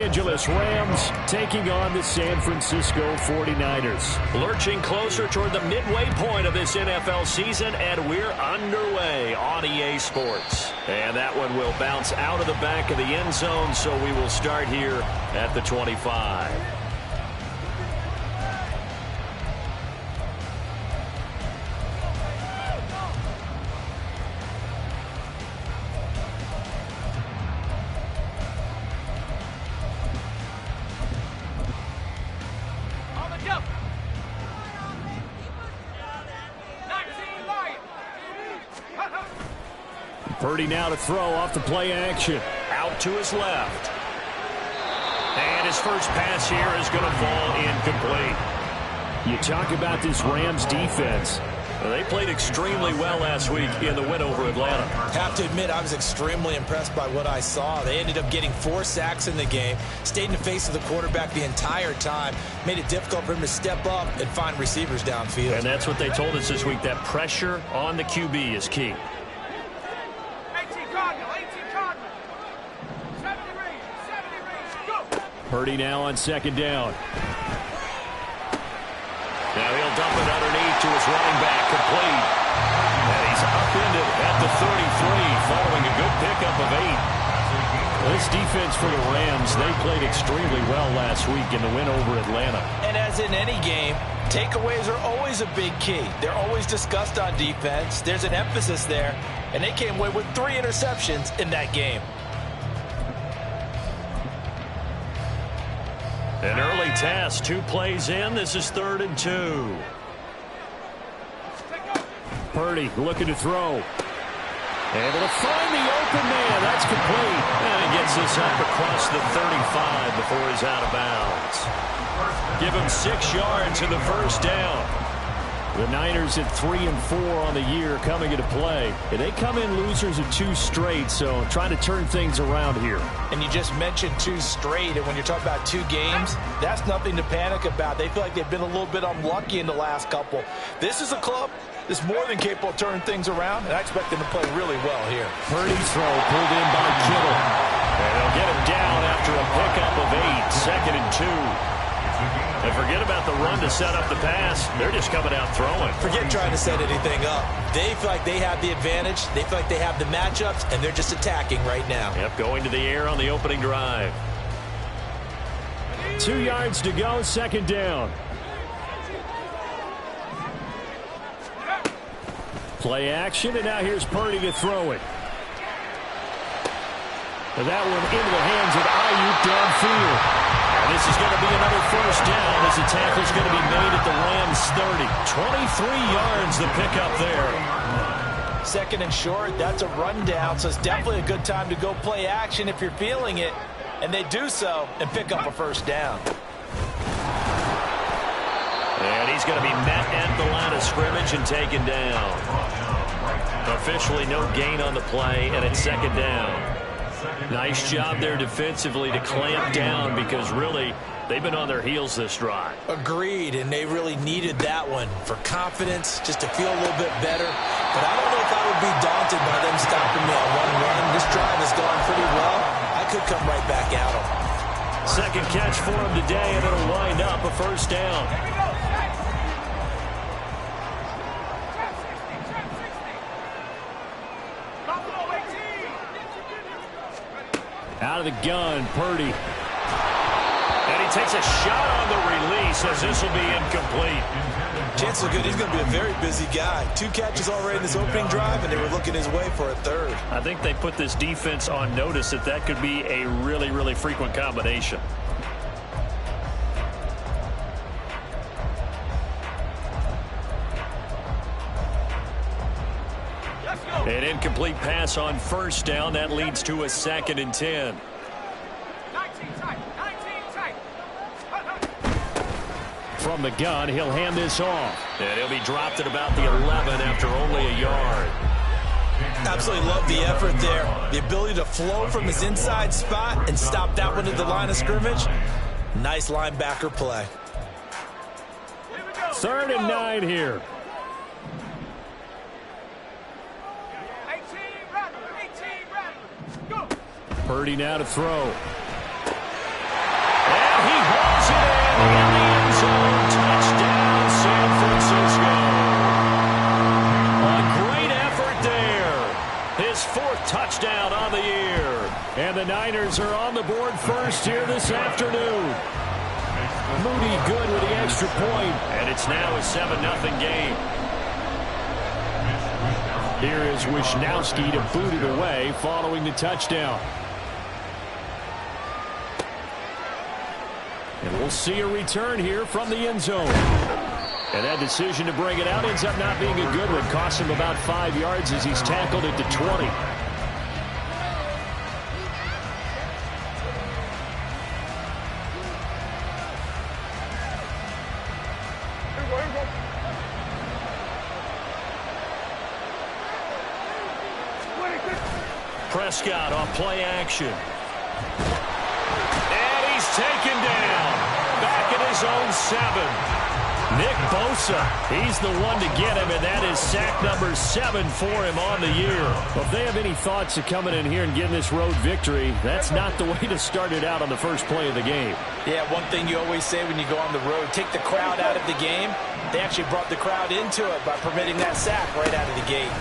Angeles Rams taking on the San Francisco 49ers. Lurching closer toward the midway point of this NFL season, and we're underway on EA Sports. And that one will bounce out of the back of the end zone, so we will start here at the 25. Purdy now to throw off the play action. Out to his left. And his first pass here is going to fall incomplete. You talk about this Rams defense. Well, they played extremely well last week in the win over Atlanta. Have to admit, I was extremely impressed by what I saw. They ended up getting 4 sacks in the game, stayed in the face of the quarterback the entire time, made it difficult for him to step up and find receivers downfield. And that's what they told us this week, that pressure on the QB is key. Purdy now on second down. Now he'll dump it underneath to his running back, complete. And he's upended at the 33, following a good pickup of 8. This defense for the Rams, they played extremely well last week in the win over Atlanta. And as in any game, takeaways are always a big key. They're always discussed on defense. There's an emphasis there, and they came away with 3 interceptions in that game. An early task, 2 plays in. This is 3rd and 2. Purdy looking to throw. Able to find the open man. That's complete. And he gets this up across the 35 before he's out of bounds. Give him 6 yards in the first down. The Niners at 3-4 on the year coming into play. And they come in losers of 2 straight, so trying to turn things around here. And you just mentioned 2 straight, and when you're talking about 2 games, that's nothing to panic about. They feel like they've been a little bit unlucky in the last couple. This is a club that's more than capable of turning things around, and I expect them to play really well here. Purdy's throw pulled in by Kittle. And they'll get him down after a pickup of 8, 2nd and 2. And forget about the run to set up the pass. They're just coming out throwing. Forget trying to set anything up. They feel like they have the advantage. They feel like they have the matchups, and they're just attacking right now. Yep, going to the air on the opening drive. 2 yards to go, 2nd down. Play action, and now here's Purdy to throw it. And that one into the hands of Ayuk downfield. This is going to be another first down as the tackle's going to be made at the Rams 30. 23 yards the pickup there. 2nd and short, that's a rundown, so it's definitely a good time to go play action if you're feeling it. And they do so and pick up a first down. And he's going to be met at the line of scrimmage and taken down. Officially no gain on the play, and it's 2nd down. Nice job there defensively to clamp down because really they've been on their heels this drive. Agreed, and they really needed that one for confidence, just to feel a little bit better. But I don't know if I would be daunted by them stopping me on one run. This drive has gone pretty well. I could come right back at them. 2nd catch for him today, and it'll wind up a first down. Out of the gun, Purdy. And he takes a shot on the release as this will be incomplete. Chances are good he's going to be a very busy guy. 2 catches already in this opening drive, and they were looking his way for a 3rd. I think they put this defense on notice that could be a really, really frequent combination. An incomplete pass on first down. That leads to a 2nd and 10. From the gun, he'll hand this off. And he'll be dropped at about the 11 after only a yard. Absolutely love the effort there. The ability to flow from his inside spot and stop that one at the line of scrimmage. Nice linebacker play. 3rd and 9 here. Purdy now to throw. the Niners are on the board first here this afternoon. Moody good with the extra point. And it's now a 7-0 game. Here is Wisnowski to boot it away following the touchdown. And we'll see a return here from the end zone. And that decision to bring it out ends up not being a good one. Costs him about 5 yards as he's tackled at the 20. Prescott on play action. And he's taken down. Back at his own 7. Nick Bosa, he's the one to get him, and that is sack number 7 for him on the year. Well, if they have any thoughts of coming in here and getting this road victory, that's not the way to start it out on the first play of the game. Yeah, one thing you always say when you go on the road, take the crowd out of the game. They actually brought the crowd into it by permitting that sack right out of the gate.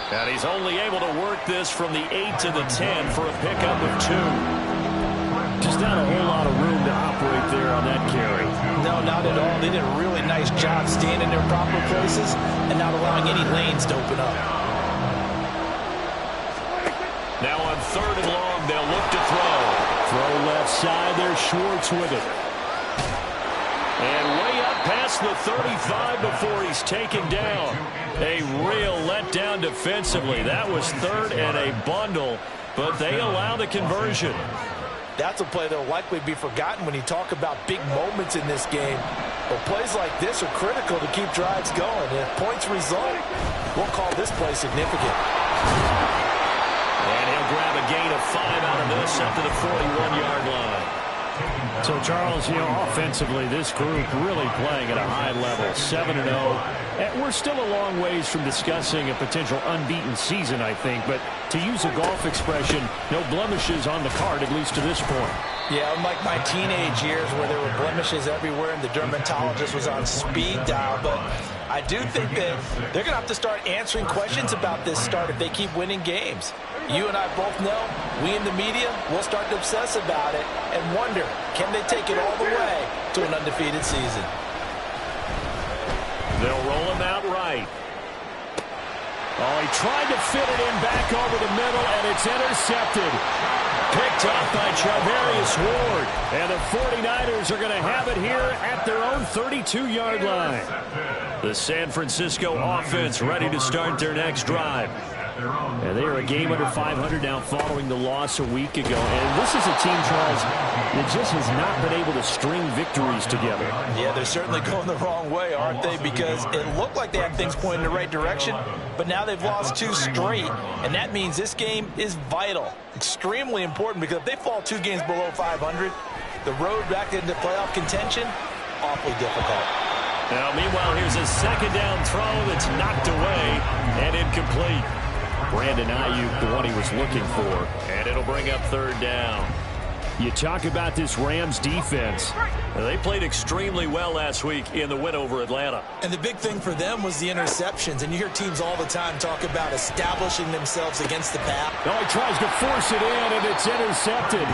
And he's only able to work this from the 8 to the 10 for a pickup of 2. Just not a whole lot of room to operate there on that carry. No, not at all. They did a really nice job staying in their proper places and not allowing any lanes to open up. Now on 3rd and long, they'll look to throw. Throw left side, there's Schwartz with it. And way up past the 35 before he's taken down. A real letdown defensively. That was 3rd and a bundle, but they allow the conversion. That's a play that will likely be forgotten when you talk about big moments in this game. But plays like this are critical to keep drives going. And if points result, we'll call this play significant. And he'll grab a gain of 5 out of this up to the 41-yard line. So, Charles, offensively, this group really playing at a high level, 7-0. And we're still a long ways from discussing a potential unbeaten season, I think. But to use a golf expression, no blemishes on the card, at least to this point. Yeah, unlike my teenage years where there were blemishes everywhere and the dermatologist was on speed dial. But I do think that they're going to have to start answering questions about this start if they keep winning games. You and I both know, we in the media will start to obsess about it and wonder, can they take it all the way to an undefeated season? They'll roll him out right. Oh, he tried to fit it in back over the middle, and it's intercepted. Picked off by Charvarius Ward. And the 49ers are going to have it here at their own 32-yard line. The San Francisco offense ready to start their next drive. And they are a game under 500 now following the loss a week ago. And this is a team, Charles, that just has not been able to string victories together. Yeah, they're certainly going the wrong way, aren't they? Because it looked like they had things pointing in the right direction, but now they've lost 2 straight. And that means this game is vital, extremely important, because if they fall 2 games below 500, the road back into playoff contention, awfully difficult. Now, meanwhile, here's a 2nd down throw that's knocked away and incomplete. Brandon Ayuk, the one he was looking for. And it'll bring up 3rd down. You talk about this Rams defense. They played extremely well last week in the win over Atlanta. And the big thing for them was the interceptions. And you hear teams all the time talk about establishing themselves against the pass. Oh, he tries to force it in, and it's intercepted.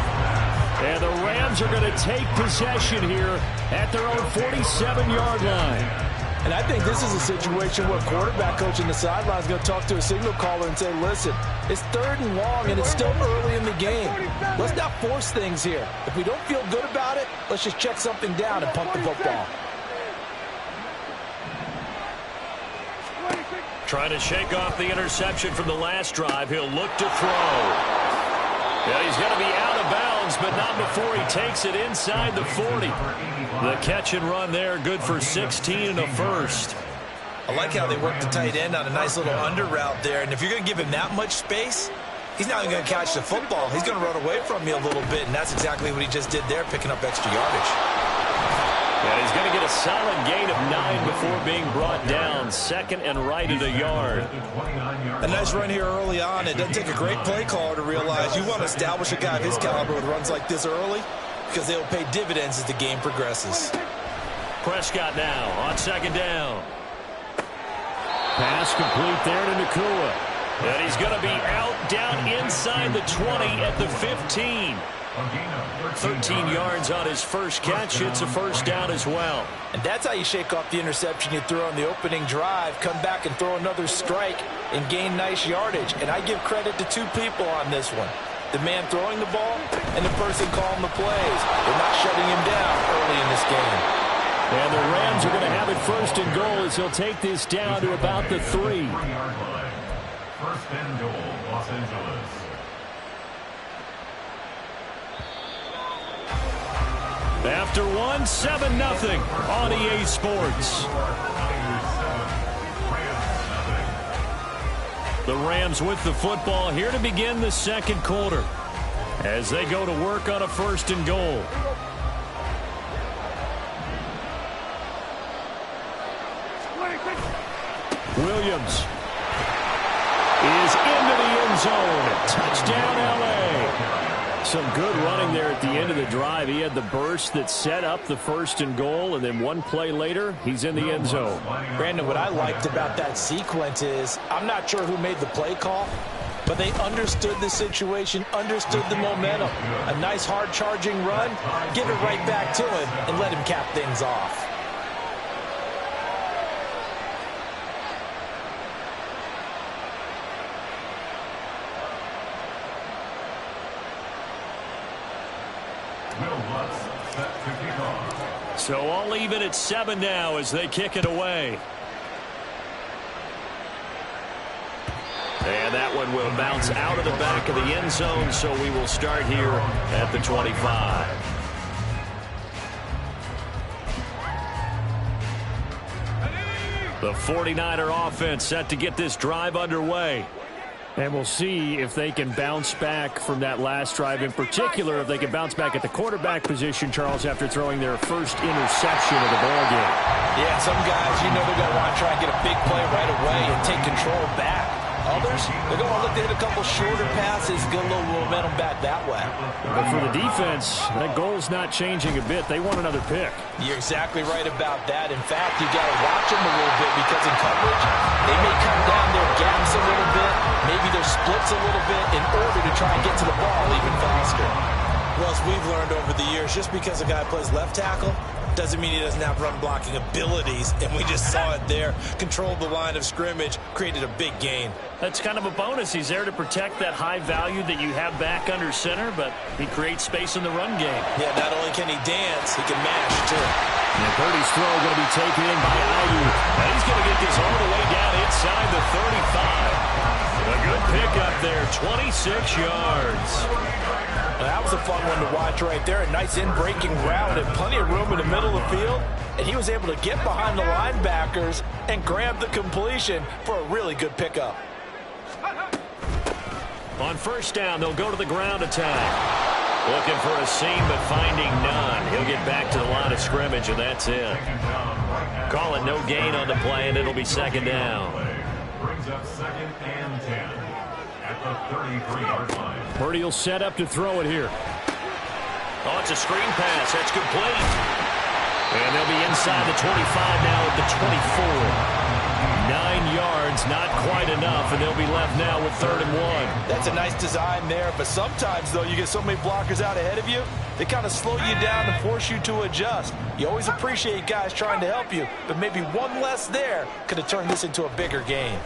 And the Rams are going to take possession here at their own 47-yard line. And I think this is a situation where quarterback coach in the sideline is going to talk to a signal caller and say, listen, it's 3rd and long and it's still early in the game. Let's not force things here. If we don't feel good about it, let's just check something down and punt the football. Trying to shake off the interception from the last drive. He'll look to throw. Yeah, he's going to be out of bounds, but not before he takes it inside the 40. The catch and run there, good for 16 and a first. I like how they work the tight end on a nice little under route there. And if you're going to give him that much space, he's not even going to catch the football. He's going to run away from you a little bit, and that's exactly what he just did there, picking up extra yardage. And he's going to get a solid gain of 9 before being brought down. 2nd and right at a yard. A nice run here early on. It doesn't take a great play caller to realize you want to establish a guy of his caliber with runs like this early because they will pay dividends as the game progresses. Prescott now on 2nd down. Pass complete there to Nakua. And he's going to be out down inside the 20 at the 15. 13 yards on his first catch. It's a first down as well. And that's how you shake off the interception you threw on the opening drive, come back and throw another strike and gain nice yardage. And I give credit to two people on this one. The man throwing the ball and the person calling the plays. They're not shutting him down early in this game. And the Rams are going to have it first and goal as he'll take this down to about the 3. First and goal, Los Angeles. After one, 7-0 on EA Sports. The Rams with the football here to begin the second quarter as they go to work on a first and goal. Williams is into the end zone. Touchdown, L.A. Some good running there at the end of the drive. He had the burst that set up the first and goal, and then one play later, he's in the end zone. Brandon, what I liked about that sequence is I'm not sure who made the play call, but they understood the situation, understood the momentum. A nice hard-charging run, give it right back to him, and let him cap things off. So all even at 7 now as they kick it away. And that one will bounce out of the back of the end zone, so we will start here at the 25. The 49er offense set to get this drive underway. And we'll see if they can bounce back from that last drive. In particular, if they can bounce back at the quarterback position, Charles, after throwing their first interception of the ballgame. Yeah, some guys, you know they're going to want to try and get a big play right away and take control back. Others, they're going to look to hit a couple shorter passes, get a little momentum back that way. But for the defense, that goal's not changing a bit. They want another pick. You're exactly right about that. In fact, you got to watch them a little bit because in coverage, they may cut down their gaps a little bit, maybe their splits a little bit in order to try and get to the ball even faster. Well, as we've learned over the years, just because a guy plays left tackle doesn't mean he doesn't have run blocking abilities, and we just saw it there. Controlled the line of scrimmage, created a big gain. That's kind of a bonus. He's there to protect that high value that you have back under center, but he creates space in the run game. Yeah, not only can he dance, he can mash, too. And Purdy's throw going to be taken in by Ayuk. And he's going to get this all the way down inside the 35. A good pickup there, 26 yards. That was a fun one to watch right there. A nice in-breaking route and plenty of room in the middle of the field. And he was able to get behind the linebackers and grab the completion for a really good pickup. On first down, they'll go to the ground attack. Looking for a seam, but finding none. He'll get back to the line of scrimmage, and that's it. Call it no gain on the play, and it'll be second down. Brings up second and 10 at the 33-yard line. Purdy will set up to throw it here. Oh, it's a screen pass. That's complete. And they'll be inside the 25 now at the 24. 9 yards, not quite enough, and they'll be left now with 3rd and 1. That's a nice design there, but sometimes, though, you get so many blockers out ahead of you, they kind of slow you down and force you to adjust. You always appreciate guys trying to help you, but maybe one less there could have turned this into a bigger game.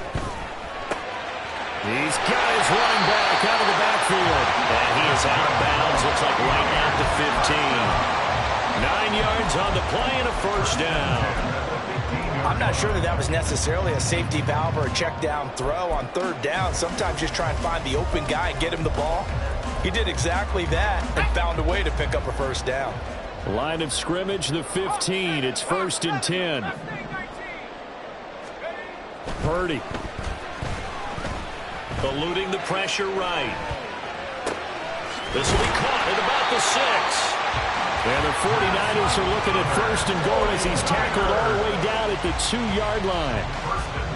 He's got his running back out of the backfield. And he is out of bounds, looks like right at the 15. 9 yards on the play and a first down. I'm not sure that was necessarily a safety valve or a check down throw on 3rd down. Sometimes just try and find the open guy and get him the ball. He did exactly that and found a way to pick up a first down. Line of scrimmage, the 15. It's 1st and 10. Purdy. Eluding the pressure right. This will be caught at about the 6. And the 49ers are looking at 1st and goal as he's tackled all the way down at the 2-yard line.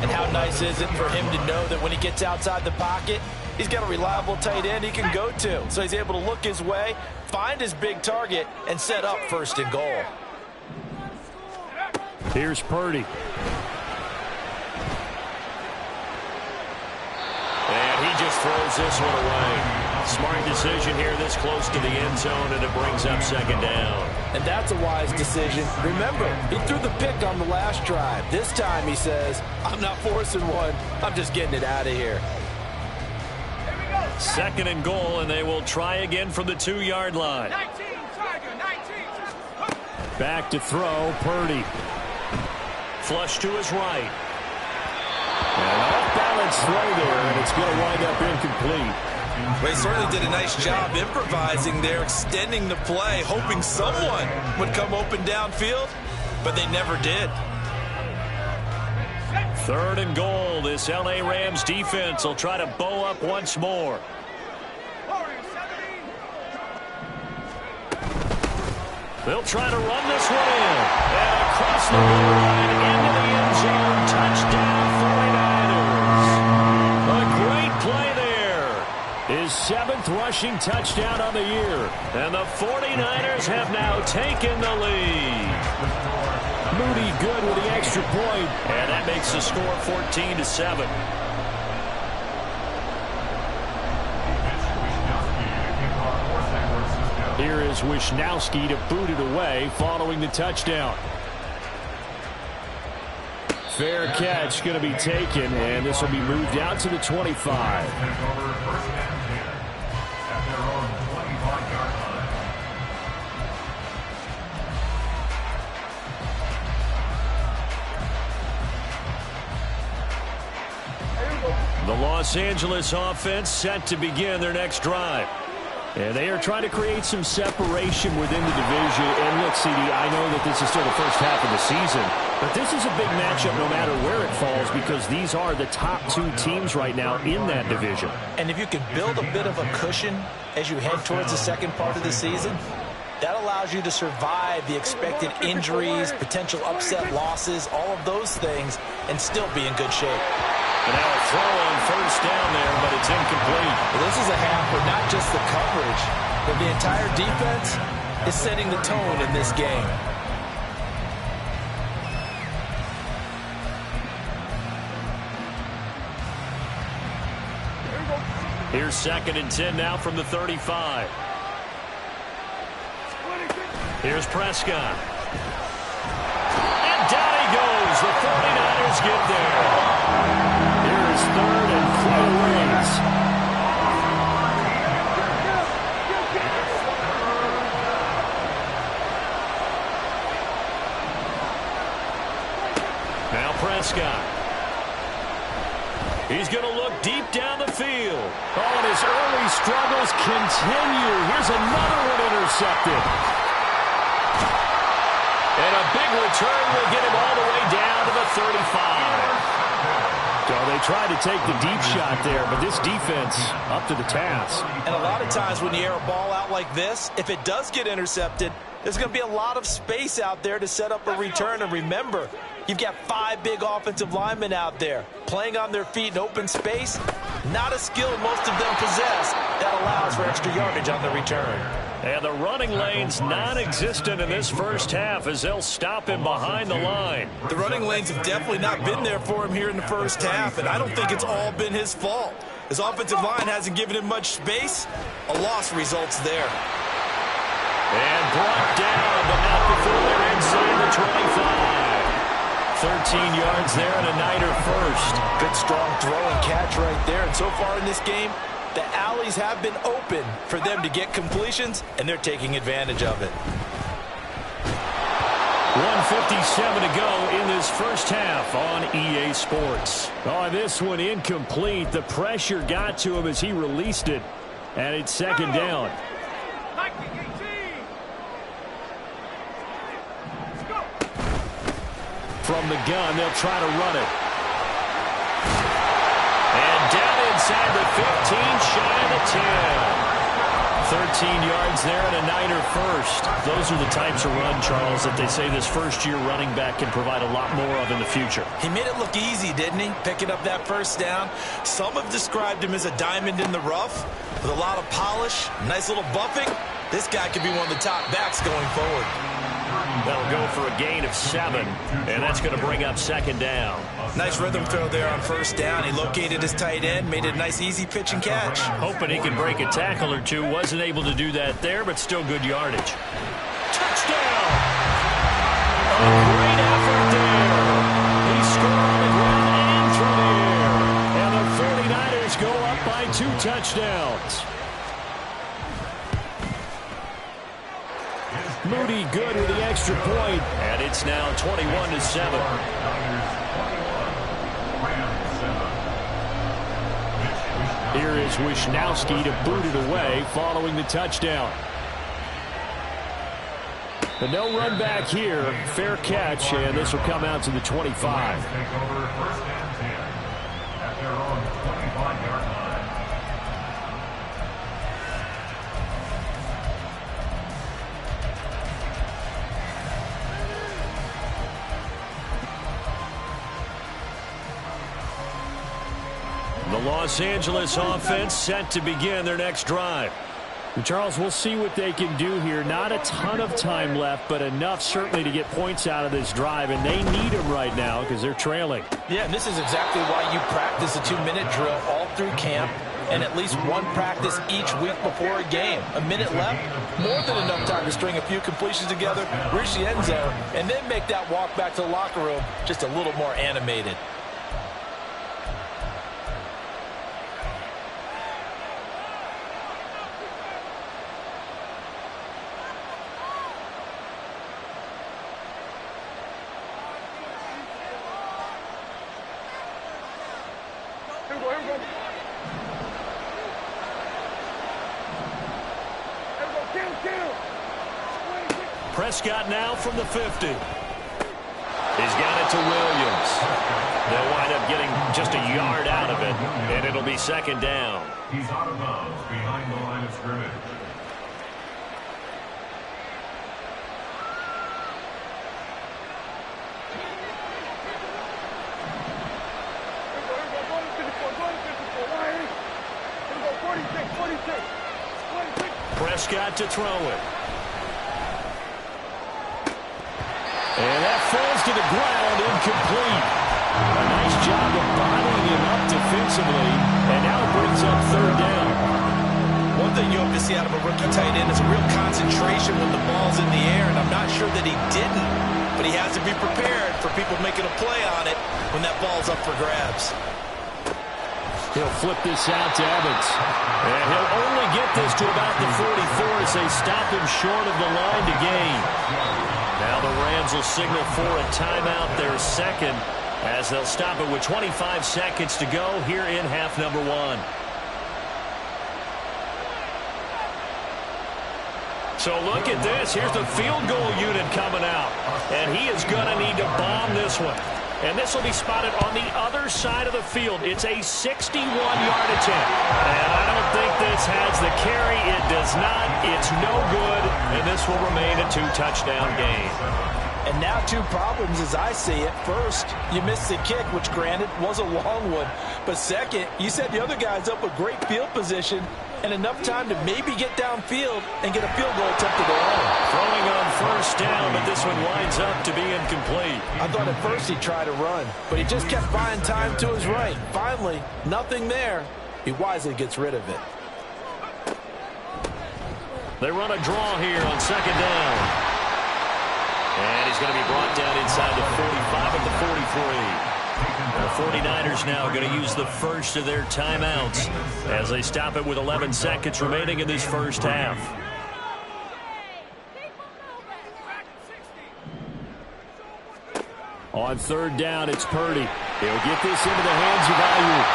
And how nice is it for him to know that when he gets outside the pocket, he's got a reliable tight end he can go to. So he's able to look his way, find his big target, and set up 1st and goal. Here's Purdy. just throws this one away. Smart decision here this close to the end zone, and it brings up second down. And that's a wise decision. Remember, he threw the pick on the last drive. This time he says, I'm not forcing one. I'm just getting it out of here. Second and goal, and they will try again from the 2-yard line. Back to throw, Purdy. Flush to his right. And off-balance throw there, and it's going to wind up incomplete. Well, he certainly did a nice job improvising there, extending the play, hoping someone would come open downfield, but they never did. Third and goal. This L.A. Rams defense will try to bow up once more. They'll try to run this one in. And across the goal line into the end zone. Touchdown, 49ers. A great play there. His 7th rushing touchdown on the year. And the 49ers have now taken the lead. Moody good with the extra point. And that makes the score 14-7. Here is Wisnowski to boot it away following the touchdown. Fair catch going to be taken, and this will be moved out to the 25. The Los Angeles offense set to begin their next drive. And they are trying to create some separation within the division. And look, CD, I know that this is still the first half of the season, but this is a big matchup no matter where it falls because these are the top 2 teams right now in that division. And if you can build a bit of a cushion as you head towards the second part of the season, that allows you to survive the expected injuries, potential upset losses, all of those things, and still be in good shape. And now a throw on first down there, but it's incomplete. Well, this is a half where not just the coverage, but the entire defense is setting the tone in this game. Here's 2nd and 10 now from the 35. Here's Prescott. And down he goes. The 49ers get there. Here's 3rd and quite a ways. Now Prescott. He's going to look deep down the field. Oh, and his early struggles continue. Here's another one intercepted. And a big return will get him all the way down to the 35. So they tried to take the deep shot there, but this defense up to the task. And a lot of times when you air a ball out like this, if it does get intercepted, there's going to be a lot of space out there to set up a return. And remember, you've got 5 big offensive linemen out there playing on their feet in open space. Not a skill most of them possess that allows for extra yardage on the return. And the running lane's non-existent in this first half as they'll stop him behind the line. The running lanes have definitely not been there for him here in the first half, and I don't think it's all been his fault. His offensive line hasn't given him much space. A loss results there. And brought down, but not before they're inside the 25. 13 yards there and a Niner first. Good strong throw and catch right there. And so far in this game, the alleys have been open for them to get completions, and they're taking advantage of it. 1:57 to go in this first half on EA Sports. Oh, this one incomplete. The pressure got to him as he released it, and it's 2nd down. From the gun, they'll try to run it. And down inside the 15, shy of the 10. 13 yards there and a Niner first. Those are the types of run, Charles, that they say this first-year running back can provide a lot more of in the future. He made it look easy, didn't he? Picking up that first down. Some have described him as a diamond in the rough with a lot of polish, nice little bumping. This guy could be one of the top backs going forward. They'll go for a gain of 7, and that's going to bring up second down. Nice rhythm throw there on first down. He located his tight end, made it a nice easy pitch and catch. Hoping he could break a tackle or two. Wasn't able to do that there, but still good yardage. Touchdown! A great effort there. He scored on the ground and through the air. And the 49ers go up by 2 touchdowns. Moody good with the extra point. And it's now 21-7. Here is Wisnowski to boot it away following the touchdown. But no run back here. Fair catch, and this will come out to the 25. Take over first and 10 at their own 25-yard line. The Los Angeles offense set to begin their next drive. And Charles, we'll see what they can do here. Not a ton of time left, but enough certainly to get points out of this drive, and they need them right now because they're trailing. Yeah, and this is exactly why you practice a 2-minute drill all through camp and at least one practice each week before a game. A minute left, more than enough time to string a few completions together, reach the end zone, and then make that walk back to the locker room just a little more animated. Prescott now from the 50. He's got it to Williams. They'll wind up getting just a yard out of it, and it'll be second down. He's out of bounds behind the line of scrimmage. Prescott to throw it. And that falls to the ground, incomplete. A nice job of bottling him up defensively, and now brings up third down. One thing you hope to see out of a rookie tight end is a real concentration when the ball's in the air, and I'm not sure that he didn't, but he has to be prepared for people making a play on it when that ball's up for grabs. He'll flip this out to Evans. And he'll only get this to about the 44 as they stop him short of the line to gain. Now the Rams will signal for a timeout, their second, as they'll stop it with 25 seconds to go here in half number 1. So look at this. Here's the field goal unit coming out. And he is going to need to bomb this one. And this will be spotted on the other side of the field. It's a 61-yard attempt. And I don't think this has the carry. It does not. It's no good. And this will remain a 2-touchdown game. And now 2 problems as I see it. First, you missed the kick, which granted was a long one. But second, you set the other guys up with great field position and enough time to maybe get downfield and get a field goal attempt of their own. Throwing on first down, but this one winds up to be incomplete. I thought at first he'd try to run, but he just kept buying time to his right. Finally, nothing there. He wisely gets rid of it. They run a draw here on second down. And he's going to be brought down inside the 45 at the 43. The 49ers now going to use the first of their timeouts as they stop it with 11 seconds remaining in this first half. On third down, it's Purdy. He'll get this into the hands of Ayuk.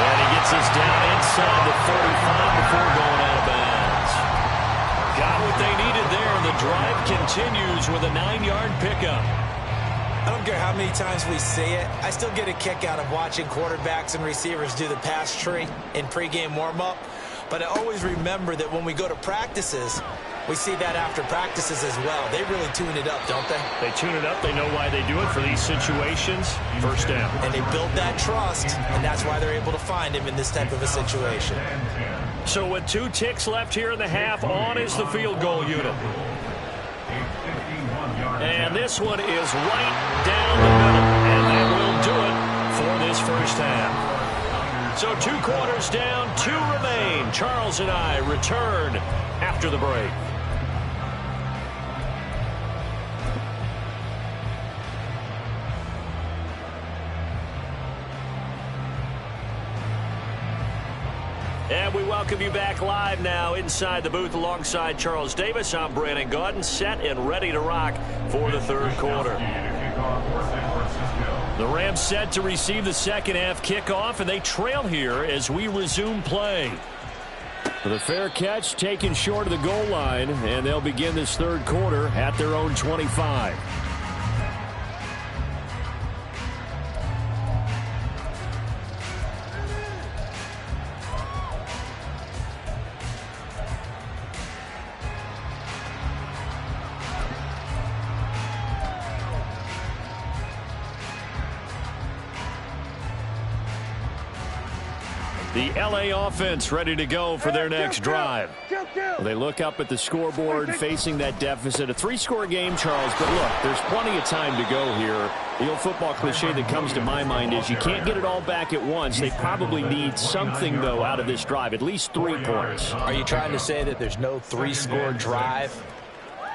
And he gets this down inside the 45 before going out of bounds. Got what they needed there, and the drive continues with a 9-yard pickup. I don't care how many times we say it, I still get a kick out of watching quarterbacks and receivers do the pass tree in pregame warm-up. But I always remember that when we go to practices, we see that after practices as well. They really tune it up, don't they? They tune it up. They know why they do it for these situations. First down. And they build that trust, and that's why they're able to find him in this type of a situation. So with 2 ticks left here in the half, on is the field goal unit. And this one is right down the middle. And that will do it for this first half. So 2 quarters down, 2 remain. Charles and I return after the break. And we welcome you back live now inside the booth alongside Charles Davis. I'm Brandon Gaudin, set and ready to rock for the third quarter. The Rams set to receive the second half kickoff, and they trail here as we resume play. The fair catch taken short of the goal line, and they'll begin this third quarter at their own 25. The LA offense ready to go for their next drive. They look up at the scoreboard facing that deficit. A 3-score game, Charles, but look, there's plenty of time to go here. The old football cliche that comes to my mind is you can't get it all back at once. They probably need something, though, out of this drive, at least 3 points. Are you trying to say that there's no 3-score drive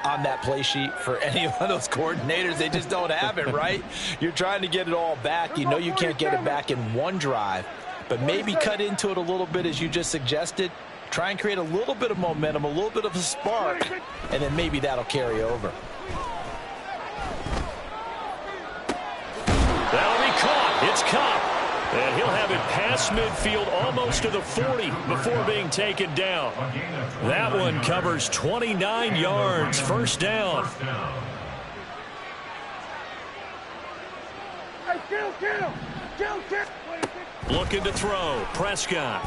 on that play sheet for any of those coordinators? They just don't have it, right? You're trying to get it all back. You know you can't get it back in one drive. But maybe cut into it a little bit as you just suggested. Try and create a little bit of momentum, a little bit of a spark, and then maybe that'll carry over. That'll be caught. It's caught. And he'll have it past midfield almost to the 40 before being taken down. That one covers 29 yards. First down. Looking to throw. Prescott.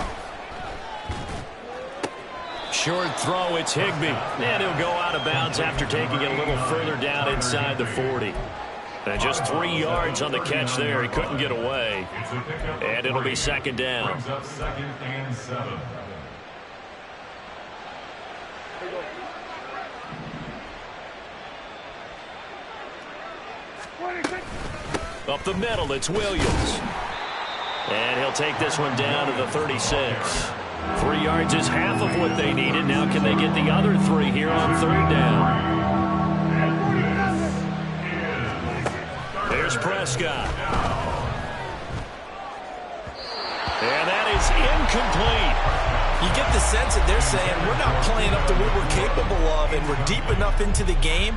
Short throw. It's Higbee. And he'll go out of bounds after taking it a little further down inside the 40. And just 3 yards on the catch there. He couldn't get away. And it'll be second down. Second and 7. Up the middle, it's Williams. And he'll take this one down to the 36. 3 yards is half of what they needed. Now can they get the other 3 here on third down? There's Prescott. And that is incomplete. You get the sense that they're saying we're not playing up to what we're capable of, and we're deep enough into the game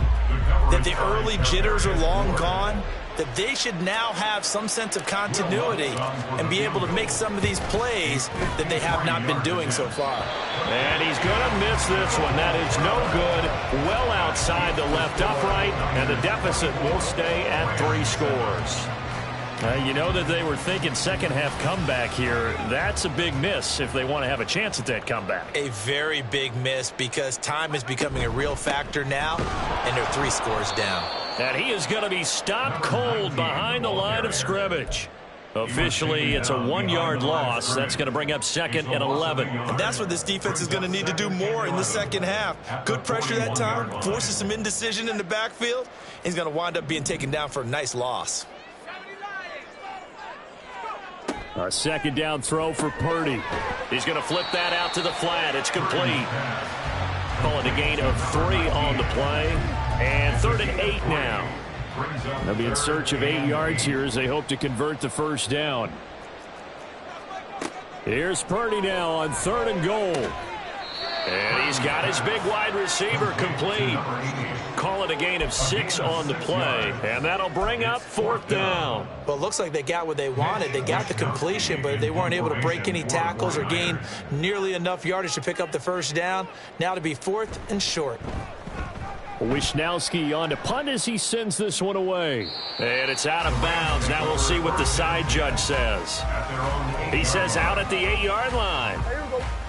that the early jitters are long gone, that they should now have some sense of continuity and be able to make some of these plays that they have not been doing so far. And he's going to miss this one. That is no good. Well outside the left upright, and the deficit will stay at 3 scores. You know that they were thinking second half comeback here. That's a big miss if they want to have a chance at that comeback. A very big miss because time is becoming a real factor now, and they're 3 scores down. And he is going to be stopped cold behind the line of scrimmage. Officially, it's a 1-yard loss. That's going to bring up second and 11. And that's what this defense is going to need to do more in the second half. Good pressure that time, forces some indecision in the backfield. He's going to wind up being taken down for a nice loss. A second down throw for Purdy. He's going to flip that out to the flat. It's complete. Call it a gain of 3 on the play. And 3rd and 8 now. They'll be in search of 8 yards here as they hope to convert the first down. Here's Purdy now on 3rd and goal. And he's got his big wide receiver complete. Call it a gain of 6 on the play. And that'll bring up 4th down. Well, it looks like they got what they wanted. They got the completion, but they weren't able to break any tackles or gain nearly enough yardage to pick up the first down. Now to be 4th and short. Wisnowski on to punt as he sends this one away. And it's out of bounds. Now we'll see what the side judge says. He says out at the 8-yard line.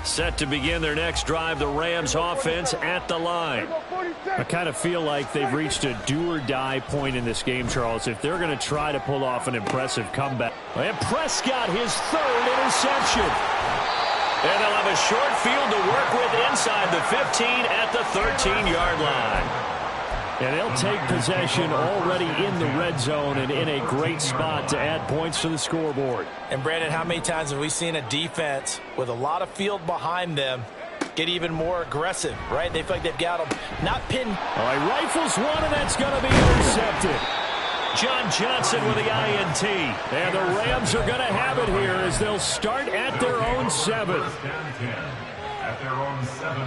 Set to begin their next drive, the Rams offense at the line. I kind of feel like they've reached a do-or-die point in this game, Charles, if they're going to try to pull off an impressive comeback. And Prescott, his 3rd interception. And they'll have a short field to work with inside the 15 at the 13-yard line. And they'll take possession already in the red zone and in a great spot to add points to the scoreboard. And, Brandon, how many times have we seen a defense with a lot of field behind them get even more aggressive, right? They feel like they've got them not pinned. All right, rifles one, and that's going to be intercepted. John Johnson with the INT. And the Rams are going to have it here as they'll start at their own 7.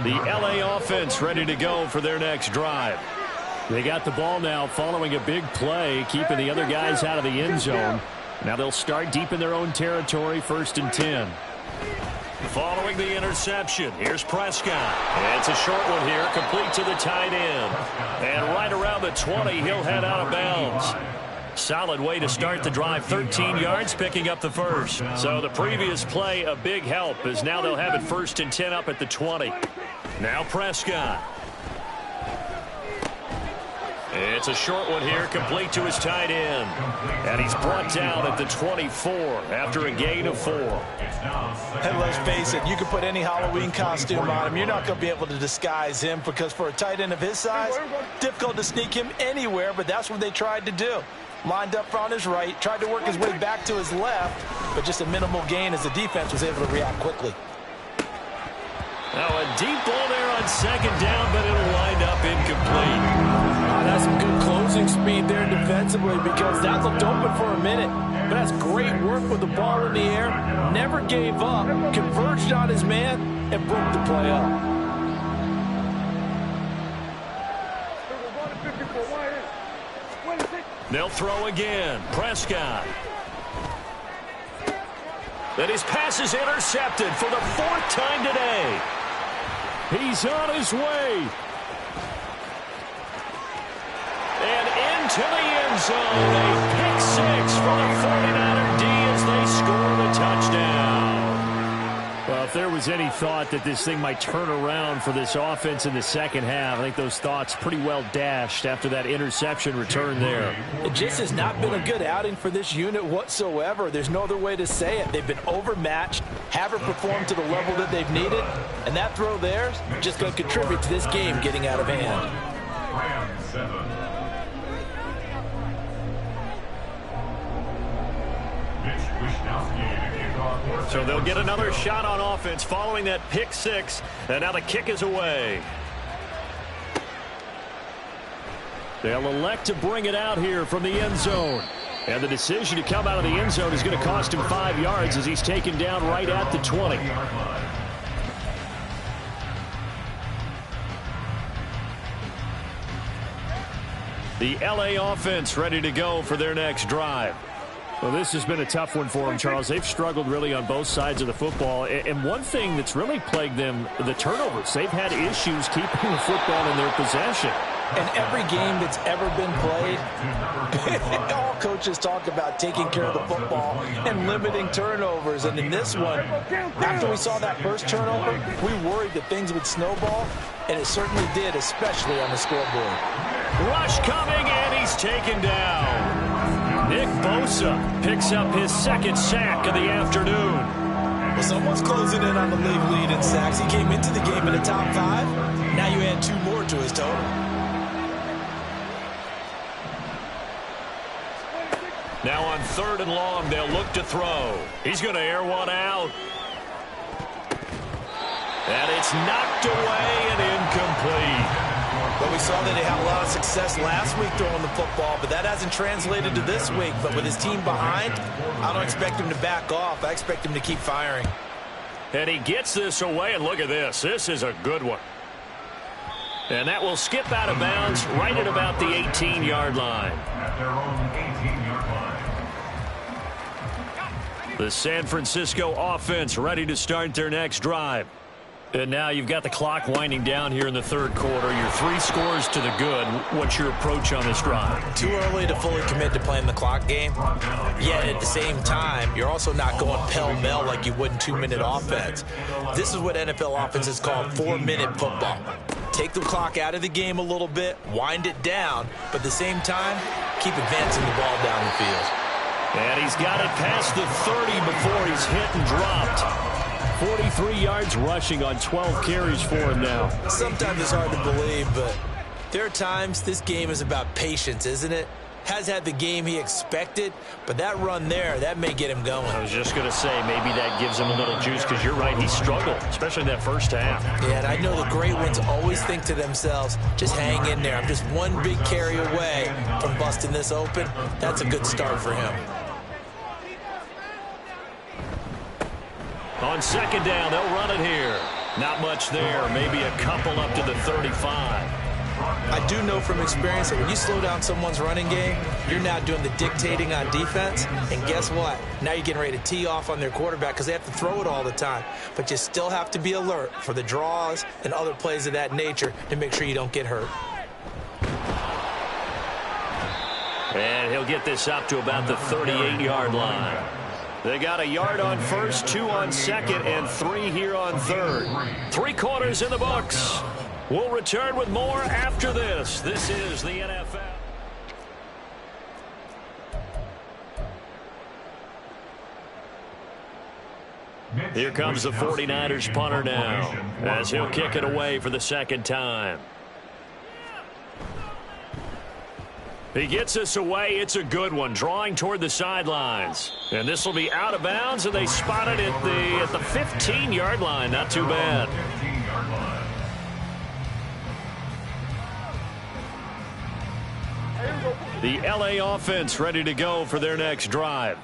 The LA offense ready to go for their next drive. They got the ball now following a big play, keeping the other guys out of the end zone. Now they'll start deep in their own territory, 1st and 10. Following the interception, here's Prescott. And it's a short one here, complete to the tight end. And right around the 20, he'll head out of bounds. Solid way to start the drive, 13 yards, picking up the first. So the previous play, a big help, as now they'll have it 1st and 10 up at the 20. Now Prescott. It's a short one here, complete to his tight end. And he's brought down at the 24 after a gain of 4. And let's face it, you can put any Halloween costume on him. You're not going to be able to disguise him because for a tight end of his size, difficult to sneak him anywhere, but that's what they tried to do. Lined up on his right, tried to work his way back to his left, but just a minimal gain as the defense was able to react quickly. Now a deep ball there on 2nd down, but it'll wind up incomplete. That's some good closing speed there defensively because that looked open for a minute. But that's great work with the ball in the air. Never gave up, converged on his man, and broke the play up. They'll throw again. Prescott. And his pass is intercepted for the 4th time today. He's on his way. And into the end zone. A pick 6 for the 49er D as they score the touchdown. Well, if there was any thought that this thing might turn around for this offense in the second half, I think those thoughts pretty well dashed after that interception return there. It just has not been a good outing for this unit whatsoever. There's no other way to say it. They've been overmatched, haven't performed to the level that they've needed, and that throw there is just going to contribute to this game getting out of hand. So they'll get another shot on offense following that pick 6, and now the kick is away. They'll elect to bring it out here from the end zone. And the decision to come out of the end zone is going to cost him 5 yards as he's taken down right at the 20. The LA offense ready to go for their next drive. Well, this has been a tough one for them, Charles. They've struggled really on both sides of the football. And one thing that's really plagued them, the turnovers. They've had issues keeping the football in their possession. And every game that's ever been played, all coaches talk about taking care of the football and limiting turnovers. And in this one, after we saw that first turnover, we worried that things would snowball, and it certainly did, especially on the scoreboard. Rush coming, and he's taken down. Nick Bosa picks up his 2nd sack of the afternoon. Well, someone's closing in on the league lead in sacks. He came into the game in the top 5. Now you add 2 more to his total. Now on 3rd and long, they'll look to throw. He's going to air one out. And it's knocked away and incomplete. But we saw that they had a lot of success last week throwing the football, but that hasn't translated to this week. But with his team behind, I don't expect him to back off. I expect him to keep firing. And he gets this away, and look at this. This is a good one. And that will skip out of bounds right at about the 18-yard line. At their own 18-yard line. The San Francisco offense ready to start their next drive. And now you've got the clock winding down here in the 3rd quarter. Your 3 scores to the good. What's your approach on this drive? Too early to fully commit to playing the clock game. Yet at the same time, you're also not going pell-mell like you would in 2-minute offense. This is what NFL offenses call 4-minute football. Take the clock out of the game a little bit, wind it down, but at the same time, keep advancing the ball down the field. And he's got it past the 30 before he's hit and dropped. 43 yards rushing on 12 carries for him now. Sometimes it's hard to believe, but there are times this game is about patience, isn't it? Has had the game he expected, but that run there, that may get him going. I was just going to say, maybe that gives him a little juice, because you're right, he struggled, especially in that first half. Yeah, and I know the great ones always think to themselves, just hang in there. I'm just one big carry away from busting this open. That's a good start for him. On second down, they'll run it here. Not much there, maybe a couple up to the 35. I do know from experience that when you slow down someone's running game, you're now doing the dictating on defense. And guess what? Now you're getting ready to tee off on their quarterback because they have to throw it all the time. But you still have to be alert for the draws and other plays of that nature to make sure you don't get hurt. And he'll get this up to about the 38-yard line. They got a yard on first, 2 on second, and 3 here on third. 3 quarters in the books. We'll return with more after this. This is the NFL. Here comes the 49ers punter now, as he'll kick it away for the second time. He gets us away. It's a good one, drawing toward the sidelines. And this will be out of bounds, and they spot it at the 15-yard line. Not too bad. The LA offense ready to go for their next drive.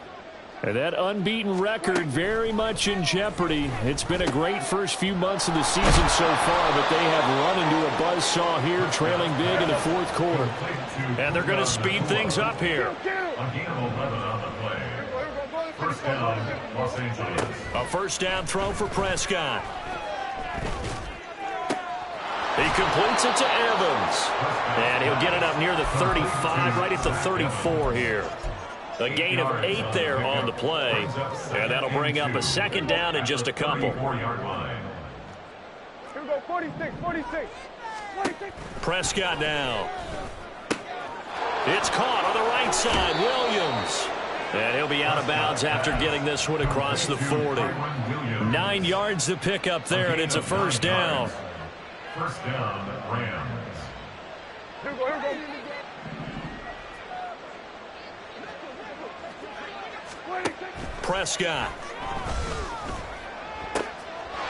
And that unbeaten record very much in jeopardy. It's been a great first few months of the season so far, but they have run into a buzzsaw here, trailing big in the fourth quarter. And they're going to speed things up here. A first down throw for Prescott. He completes it to Evans. And he'll get it up near the 35, right at the 34 here. A gain of 8 there on the play. And that'll bring up a second down in just a couple. Prescott now. It's caught on the right side. Williams. And he'll be out of bounds after getting this one across the 40. 9 yards to pick up there, and it's a first down. First down, Rams. Prescott.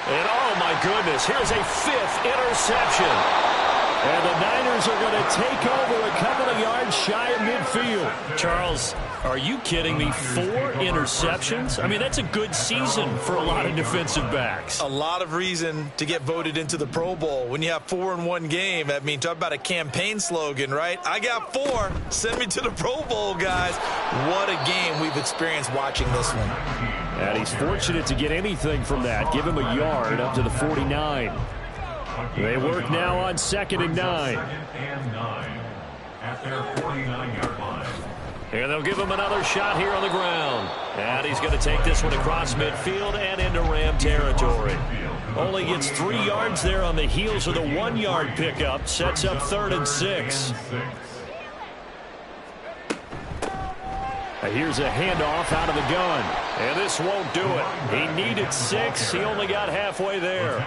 And oh my goodness, here's a 5th interception. And the Niners are going to take over a couple of yards shy of midfield. Charles, are you kidding me? 4 interceptions? I mean, that's a good season for a lot of defensive backs. A lot of reason to get voted into the Pro Bowl. When you have 4 in one game, I mean, talk about a campaign slogan, right? I got 4. Send me to the Pro Bowl, guys. What a game we've experienced watching this one. And he's fortunate to get anything from that. Give him a yard up to the 49. They work now on 2nd and 9. At their 49-yard line. And they'll give him another shot here on the ground. And he's going to take this one across midfield and into Ram territory. Only gets 3 yards there on the heels of the 1-yard pickup. Sets up 3rd and 6. Here's a handoff out of the gun. And this won't do it. He needed 6. He only got halfway there.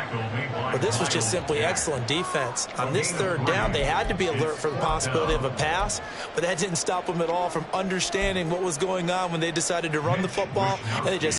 But this was just simply excellent defense. On this 3rd down, they had to be alert for the possibility of a pass, but that didn't stop them at all from understanding what was going on when they decided to run the football, and they just